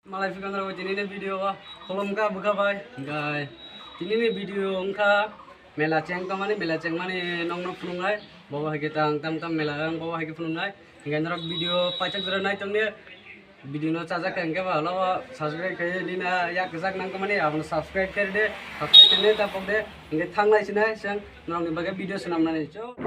Malai fikang rawa ini video kolom ka buka bay guys ini video engka mela ceng mani nong nong punungai bawa kita tam mela bawa kita punungai hingga nyorok video pacak zeranai tongnya video no caca kengke ba lo subscribe kayak dina ya kesak nang kemana abang subscribe kere deh subscribe kene tapok deh hingga thanglai sinai sang nong di bagai video senam nani co.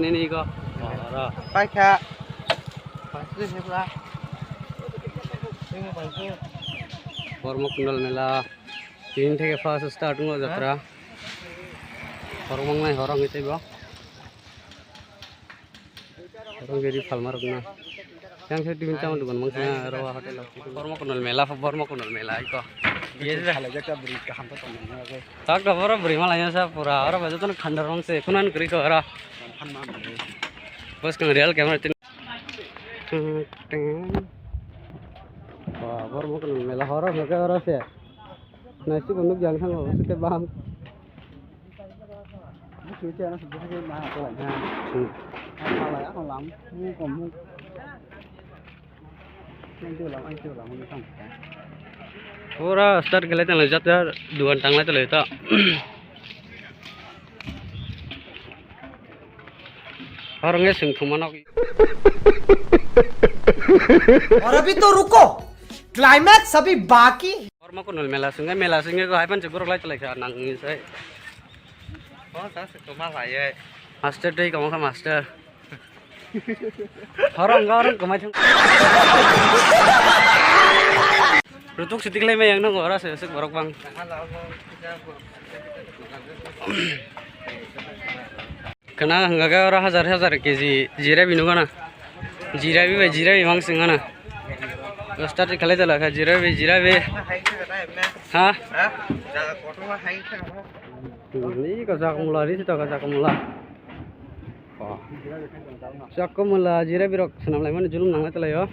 Ini kok. Pakai pasti sebelah. Ini pasti. Formo kunal mela 3 থেকে first starting हो যাত্রা horong nai horong itu ba horong jadi falmar na yang saya diminta untuk mangsa rawa hotel formo kunal mela iko ये हाल जगह बरी काम तो नहीं tak da pura beri malanya sa pura ora bajo to khandar rong se kunan kri ko ora bos kan real camera tin wah formo kunal mela horong ke ora se nasi bunuk jang sang ho se bang chú chơi nó sẽ cái mà các bạn ha sao lại không lắm mua còn mua anh chưa làm không xong pura start gele tan lejat ya 2 tang lai tele ta orangnya sing thumana और अभी तो रुको climax अभी बाकी और Mau kenal mela sungai kau haipan cekur lagi celak nang ini saya. Oh, saya cuma saya. Master deh kamu kan master. Orang kemana? Rutuk sitik leme yang nong orang sesek borok bang. Kena enggak kayak orang hazar kg jira binu kana. Jira bi mang singana. Start kali telah ka jira bi. Hah? Ini kasak mula di situ kasak mula. Oh. Kasak mula jira bi rok senam lagi mana julung nang telah yo.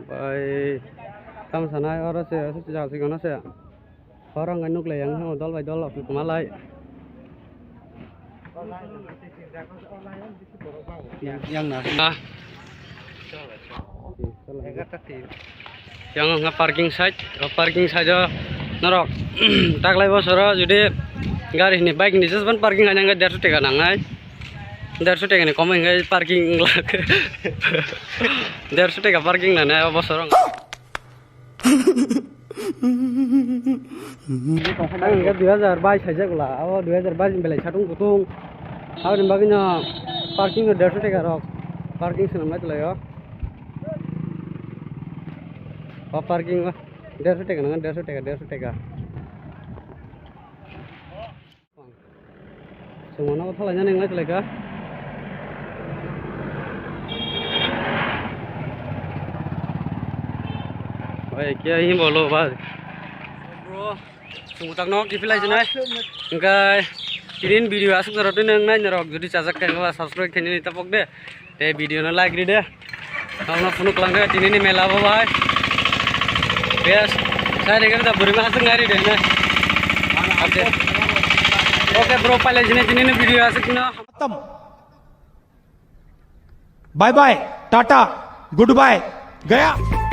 Baik, tam sana orang saya sejak sekarang saya orang kan nukle yang mau dol waktu kemalai. Yang nah. Yang nggak parking saja norok. Tak lagi bos orang jadi garis ini baik ini sebentar parking hanya nggak dari sudah nangai. Dari sudah ini komen nggak parking lah. Dari sudah parking lah nih bos orang. Enggak 2022 saja gula. Awal 2022 belai kutung. Awal baginya parking dari sudah rok. Parking senam itu lah ya. Oh parking lah. Dari sudah kan dari sudah. Semua nak thalanya neng lagi lega. Baik ya ini bolo bas. Bro, sumutak nok di village nai. Engkai kinin video asuk terus neng nai nyerok jadi cacak kan gua subscribe kini tapok deh. Deh video na like deh. Kalau penuh kelang deh ini mela bye. Yes, saya dengar tak beri masuk ngari deh nai. Oke bro, pale ini video asik na. Bye bye tata goodbye गया।